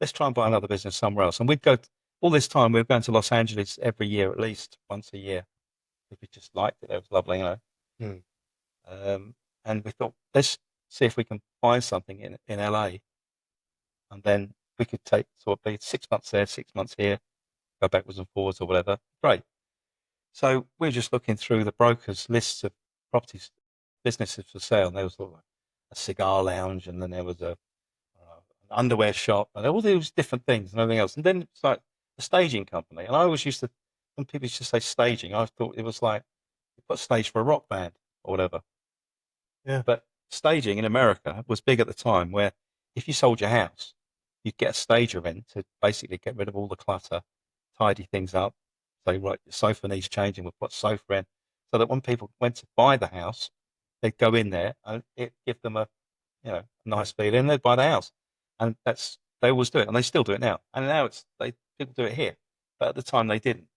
let's try and buy another business somewhere else. And we'd go. All this time, we were going to Los Angeles every year, at least once a year. We just liked it. It was lovely, And we thought, let's see if we can find something in LA. And then we could be 6 months there, 6 months here, go backwards and forwards or whatever. Great. So we were just looking through the brokers' lists of properties, businesses for sale, and there was sort of a cigar lounge, and then there was an underwear shop, and all these different things and everything else. And then it's like the staging company. And I always used to, when people used to say staging, I thought it was like you put a stage for a rock band or whatever. Yeah. But staging in America was big at the time, where if you sold your house, you'd get a stager in to basically get rid of all the clutter, tidy things up. Say, right, your sofa needs changing, we'll put sofa in. So that when people went to buy the house, they'd go in there and it give them a nice feeling. They'd buy the house. And they always do it, and they still do it now. And now people do it here. But at the time they didn't.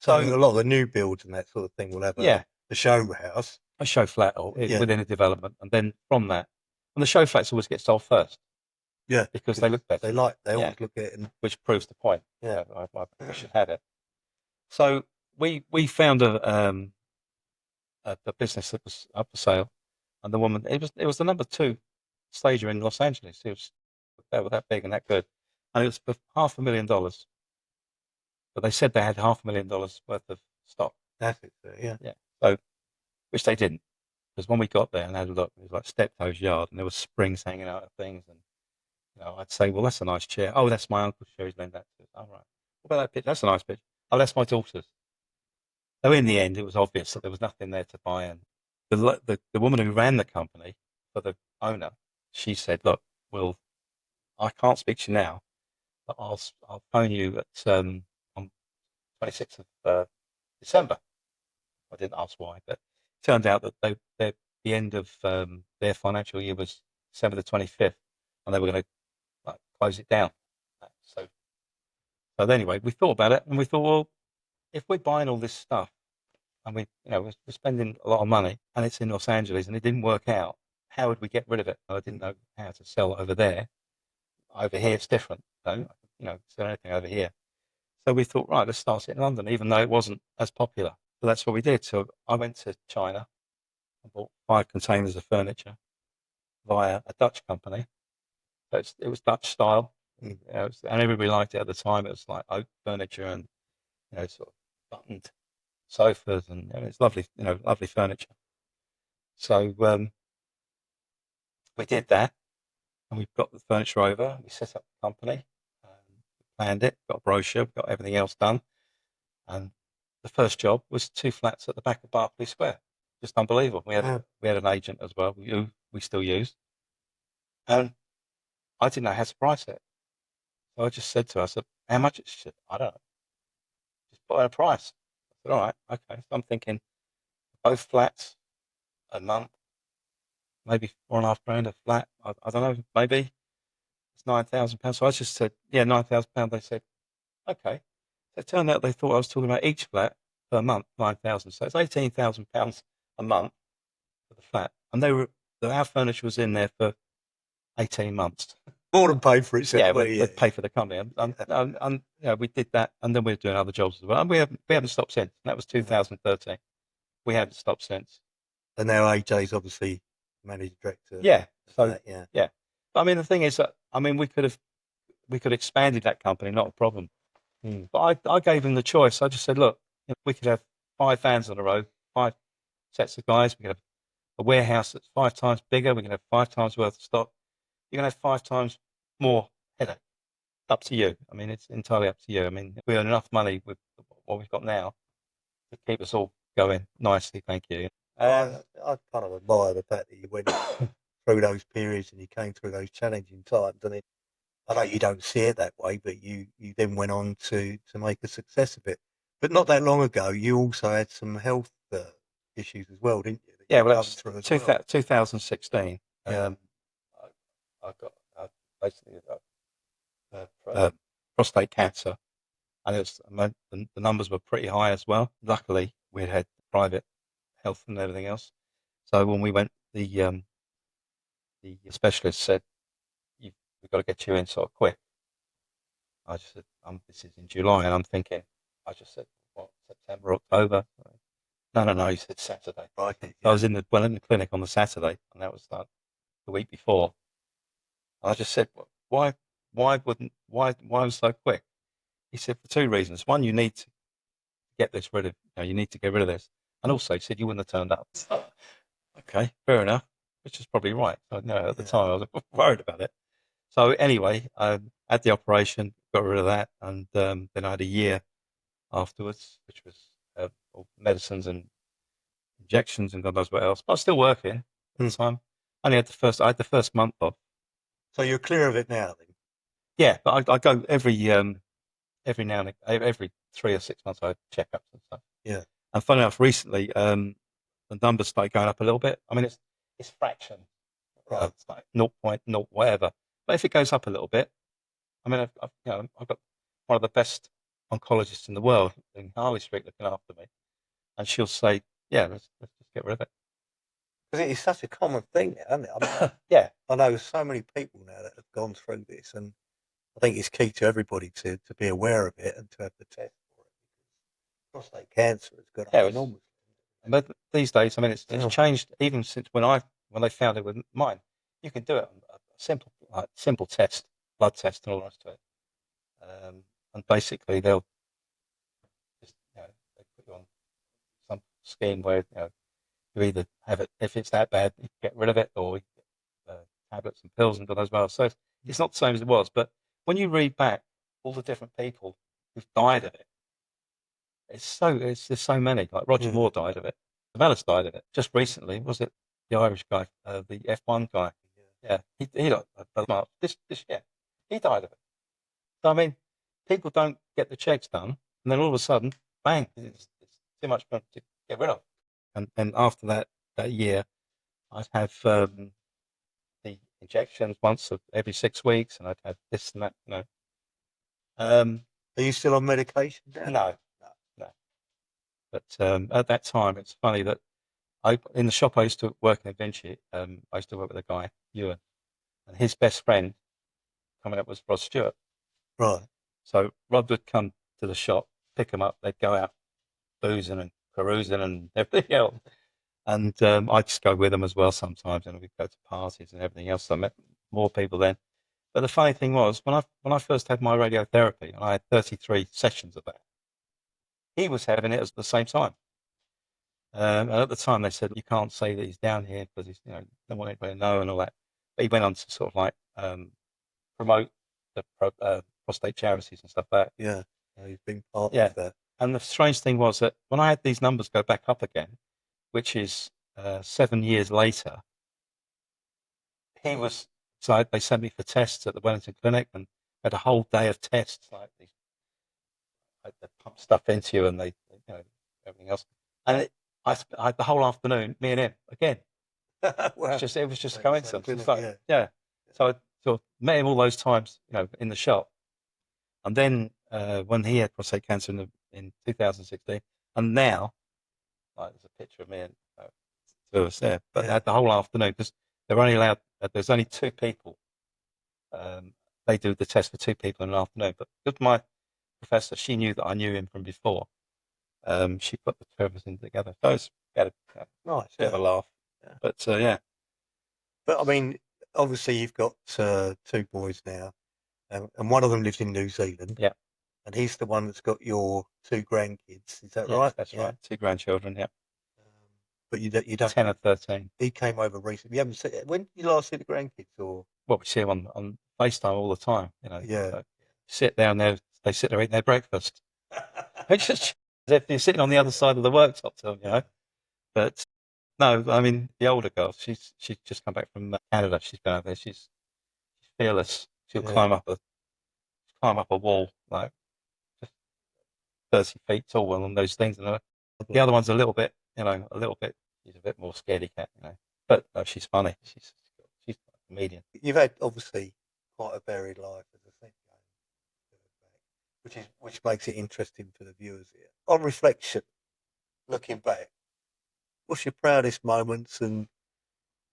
So a lot of the new builds and that sort of thing will have a show house. A show flat within a development, and then from that, and the show flats always get sold first. Yeah, because they look better. They always look at it, which proves the point. Yeah, I should have it. So we found a business that was up for sale, and the woman it was the number 2 stager in Los Angeles. It was that big and that good, and it was for $500,000. But they said they had $500,000 worth of stock. That's it. Yeah. So, which they didn't, because when we got there and had a look, it was like Steptoe's yard, and there was springs hanging out of things, and I'd say, well, that's a nice chair. Oh, that's my uncle's chair. He's lent that to us. All right. What about that pitch? That's a nice pitch. Oh, that's my daughter's. So in the end, it was obvious that there was nothing there to buy. And the woman who ran the company for the owner, she said, look, well, I can't speak to you now, but I'll phone you at on 26th of December. I didn't ask why, but it turned out that the end of their financial year was December the 25th, and they were going to close it down. So anyway, we thought about it, and we thought, well, if we're buying all this stuff, and we're spending a lot of money, and it's in Los Angeles, and it didn't work out, how would we get rid of it? I didn't know how to sell over there. Over here, it's different. So, sell anything over here. So we thought, right, let's start it in London, even though it wasn't as popular. So that's what we did. So I went to China and bought 5 containers of furniture via a Dutch company. So it was Dutch style, and everybody liked it at the time. It was like oak furniture and sort of buttoned sofas, and it's lovely, lovely furniture. So we did that, and we got the furniture over. We set up the company, planned it, got a brochure, got everything else done, and the first job was 2 flats at the back of Berkeley Square. Just unbelievable. We had an agent as well, who we still use, and I didn't know how to price it. So I just said to her, I said, how much? She said, I don't know. Just put a price. I said, all right, okay. So I'm thinking both flats a month, maybe £4,500 a flat. I don't know, maybe it's £9,000. So I just said, yeah, £9,000. They said, okay. So it turned out they thought I was talking about each flat per month, 9,000. So it's £18,000 a month for the flat. And our furniture was in there for 18 months. More than pay for itself. Yeah, we pay for the company. And we did that, and then we were doing other jobs as well. And we haven't stopped since. That was 2013. We haven't stopped since. And now AJ's obviously managing director. Yeah. So yeah. But I mean, the thing is that we could have expanded that company, not a problem. But I gave him the choice. I just said, look, we could have 5 vans on the road, 5 sets of guys. We could have a warehouse that's 5 times bigger. We can have 5 times worth of stock. You're going to have 5 times more headache. Up to you. I mean, it's entirely up to you. I mean, we earn enough money with what we've got now to keep us all going nicely. Thank you. I kind of admire the fact that you went through those periods and you came through those challenging times. And I know you don't see it that way, but you then went on to make a success of it. But not that long ago, you also had some health issues as well, didn't you? Yeah, well, that was 2016. Yeah. I got basically prostate cancer, and the numbers were pretty high as well. Luckily, we had private health and everything else. So when we went, the specialist said, we've got to get you in sort of quick. I just said, this is in July, and I'm thinking, I just said, what, September, October? No, he said Saturday. Right. Yeah. I was in the clinic on the Saturday, and that was like the week before. And I just said, why so quick? He said, for 2 reasons. One, you need to get this rid of, you need to get rid of this. And also, he said you wouldn't have turned up. Okay, fair enough, which is probably right. At the time, I was worried about it. So anyway, I had the operation, got rid of that, and then I had a year afterwards, which was all medicines and injections and God knows what else. But I was still working at the time. I had the first month off. So you're clear of it now, then? Yeah, but I go every now and then, every 3 or 6 months I have checkups and stuff. Yeah. And funny enough, recently the numbers started going up a little bit. I mean, it's fraction, Right. it's like 0.0 whatever. But if it goes up a little bit, I mean, I've got one of the best oncologists in the world in Harley Street looking after me, and she'll say, "Yeah, let's just get rid of it." Because it is such a common thing now, isn't it? I mean, Yeah, I know so many people now that have gone through this, and I think it's key to everybody to be aware of it and to have the test for it. Prostate cancer has got yeah. up enormously. But these days, I mean, it's changed even since when they found it with mine. You can do it on a simple test, blood test, and all the rest of it. And basically, they'll just they put you on some scheme where you either have it, if it's that bad, you get rid of it, or you get tablets and pills and God knows what else. So it's not the same as it was. But when you read back all the different people who've died of it, there's so many. Like Roger Moore died of it. Savalas died of it. Just recently, was it the Irish guy, the F1 guy? Yeah, he died this year. He died of it. So I mean, people don't get the checks done, and then all of a sudden, bang, it's too much to get rid of. And after that year, I'd have the injections once every 6 weeks, and I'd have this and that. Are you still on medication now? No. But at that time, it's funny that in the shop I used to work in Vinci, I used to work with a guy, Ewan, and his best friend coming up was Rod Stewart. Right. So Rod would come to the shop, pick him up, they'd go out boozing and carousing and everything else. And I'd just go with them as well sometimes, and we'd go to parties and everything else. So I met more people then. But the funny thing was, when I first had my radiotherapy, and I had 33 sessions of that, he was having it at the same time. And at the time, they said, you can't say that he's down here because he's, don't want anybody to know and all that. But he went on to sort of like promote the prostate charities and stuff like that. Yeah. He's been part of that. And the strange thing was that when I had these numbers go back up again, which is 7 years later, so they sent me for tests at the Wellington Clinic and had a whole day of tests, like they pump stuff into you and they everything else. And I had the whole afternoon, me and him again. Wow. It was just a coincidence. Clinic, like, yeah. So I sort of met him all those times, in the shop. And then when he had prostate cancer in 2016, and now, like, there's a picture of me and two of us there, but they had the whole afternoon because they're only allowed. There's only 2 people. They do the test for 2 people in an afternoon. But with my professor, she knew that I knew him from before. She put the 2 of us in together. So it's a bit of a laugh. Yeah. But yeah. But I mean, obviously you've got 2 boys now, and one of them lives in New Zealand. Yeah. And he's the one that's got your 2 grandkids. Is that right? That's right. 2 grandchildren. Yeah. But you don't. 10 and 13. He came over recently. You haven't seen. When did you last see the grandkids? Or well, we see them on FaceTime all the time. Yeah. So sit down there. They sit there eating their breakfast. It's just as if you're sitting on the other side of the worktop to them, But no, I mean the older girl. She's just come back from Canada. She's been out there. She's fearless. She'll climb up a wall like just 30 feet tall and those things. And the other one's a little bit. She's a bit more scaredy cat, But no, she's funny. She's a comedian. You've had obviously quite a varied life, as I said, which makes it interesting for the viewers here. On reflection, looking back, what's your proudest moments? And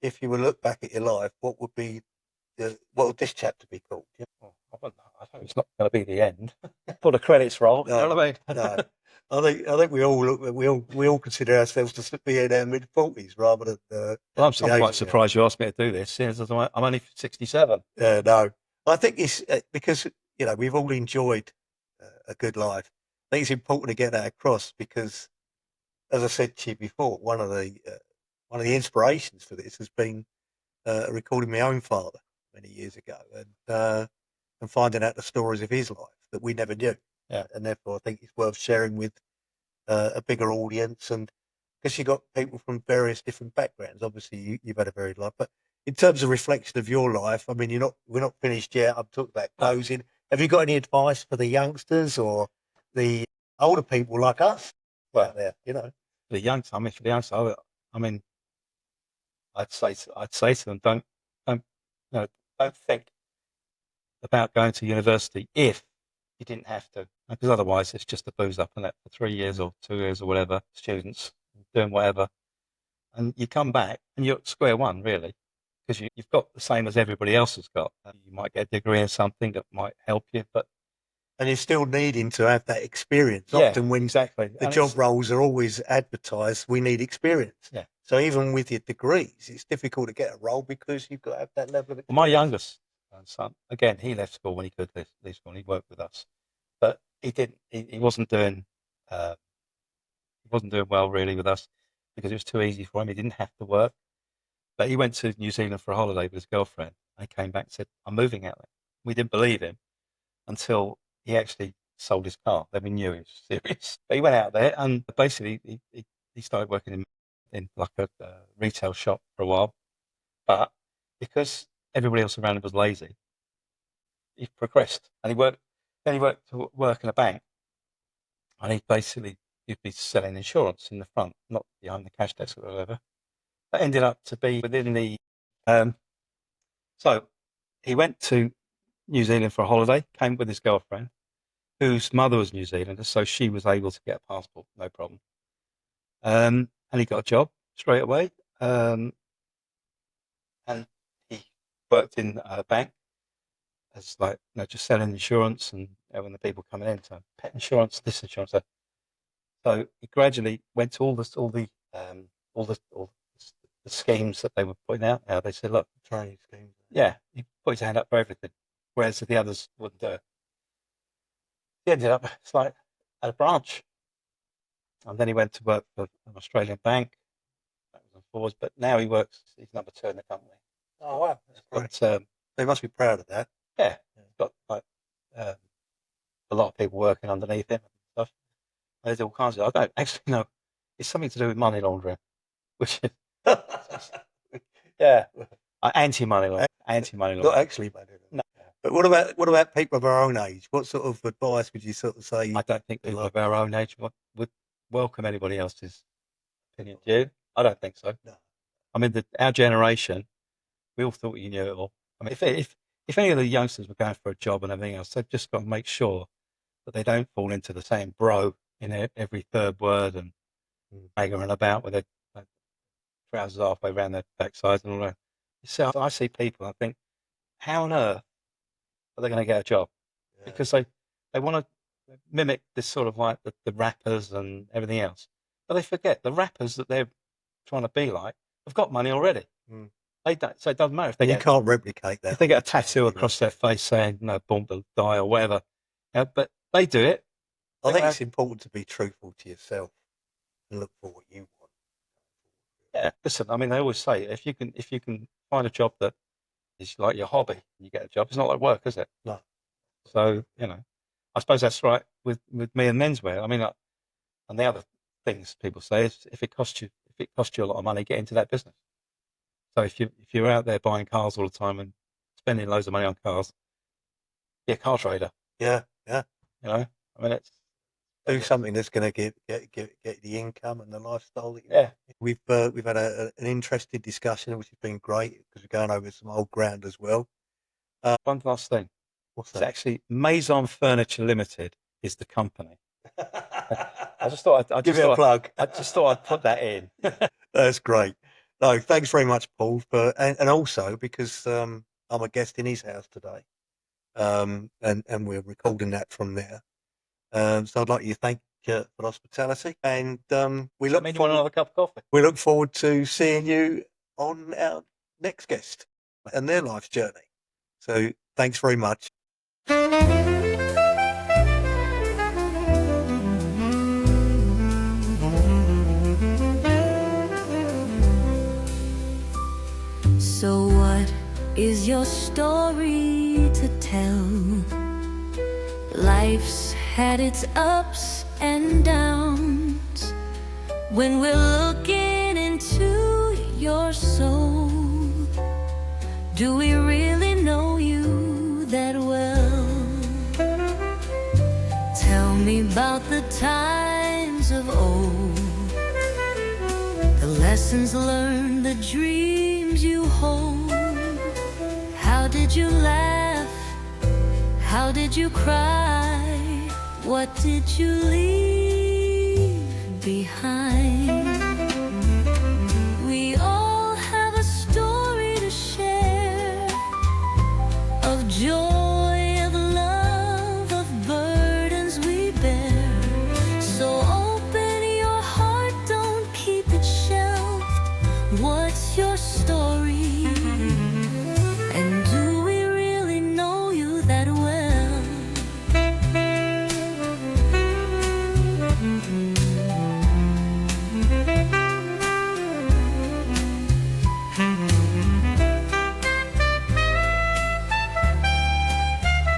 if you were to look back at your life, what would this chapter be called? Well, I hope it's not going to be the end. Before the credits roll. No, you know what I mean? No. I think we all consider ourselves to be in our mid-40s rather than. Well, I'm quite surprised you asked me to do this, since I'm only 67. No, I think it's because we've all enjoyed a good life, think it's important to get that across because, as I said to you before, one of the inspirations for this has been recording my own father many years ago, and finding out the stories of his life that we never knew. Yeah. And therefore, I think it's worth sharing with a bigger audience. And because you've got people from various different backgrounds, obviously you've had a varied life. But in terms of reflection of your life, I mean, we're not finished yet. I'm talking about closing. Have you got any advice for the youngsters or the older people like us out there? For the youngsters, I mean, I'd say to them, don't think about going to university if you didn't have to, because otherwise it's just a booze up and that for 3 years or 2 years or whatever, students doing whatever, and you come back and you're at square one really, because you've got the same as everybody else has got. You might get a degree in something that might help you, and you're still needing to have that experience. Yeah, Often when exactly. The job roles are always advertised, we need experience. Yeah. So even with your degrees, it's difficult to get a role because you've got to have that level of experience. Well, my youngest son, again, he left school when he could leave school, and he worked with us, but he didn't. He wasn't doing. He wasn't doing well really with us because it was too easy for him. He didn't have to work, but he went to New Zealand for a holiday with his girlfriend. And he came back and said, "I'm moving out there." We didn't believe him until he actually sold his car. Then we knew he was serious. But he went out there and basically he started working in like a retail shop for a while. But because everybody else around him was lazy, he progressed. And then he worked to work in a bank. And he'd be selling insurance in the front, not behind the cash desk or whatever. That ended up to be within the, so he went to New Zealand for a holiday, came with his girlfriend, whose mother was New Zealander, so she was able to get a passport, no problem. And he got a job straight away. And he worked in a bank as like, just selling insurance and when the people coming in, so pet insurance, this insurance. So he gradually went to all the schemes that they were putting out. Now they said, look, Training schemes. yeah, he put his hand up for everything, whereas the others wouldn't do it. He ended up it's like at a branch, and then he went to work for an Australian bank. That was on forwards, but now he's number 2 in the company. Oh wow, that's great. But, they must be proud of that. Yeah, he's got like a lot of people working underneath him and stuff. There's all kinds of. I don't actually know. It's something to do with money laundering, which is yeah, anti-money laundering. Not actually money laundering. No. But what about people of our own age? What sort of advice would you sort of say? I don't think people of our own age would welcome anybody else's opinion. Do you? I don't think so. No. I mean, our generation, we all thought you knew it all. I mean, if any of the youngsters were going for a job and everything else, they've just got to make sure that they don't fall into the same bro in every third word and staggering about with their trousers halfway around their backsides and all that. So I see people, I think, how on earth are they going to get a job? Yeah. Because they want to mimic this sort of like the rappers and everything else. But they forget the rappers that they're trying to be like have got money already. They don't, so it doesn't matter if they can't replicate that. If they get a tattoo across their face saying "no, born to die" or whatever, but they do it. I think it's important to be truthful to yourself and look for what you want. Yeah, listen. I mean, they always say if you can find a job that is like your hobby, you get a job. It's not like work, is it? No. So I suppose that's right with me and menswear. I mean, and the other things people say is if it costs you a lot of money, get into that business. So if you're out there buying cars all the time and spending loads of money on cars, be a car trader. Yeah. I mean, it's do something that's going to get the income and the lifestyle. We've had an interesting discussion, which has been great because we're going over some old ground as well. One last thing. What's that? It's actually Maison Furniture Limited is the company. I just thought I'd give it a plug. I just thought I'd put that in. That's great. No, thanks very much, Paul, and also because I'm a guest in his house today, and we're recording that from there. So I'd like you to thank you for the hospitality, and we look forward another cup of coffee. We look forward to seeing you on our next guest and their life's journey. So thanks very much. is your story to tell. Life's had its ups and downs. When we're looking into your soul, do we really know you that well? Tell me about the times of old, the lessons learned, the dreams you hold. How did you laugh? How did you cry? What did you leave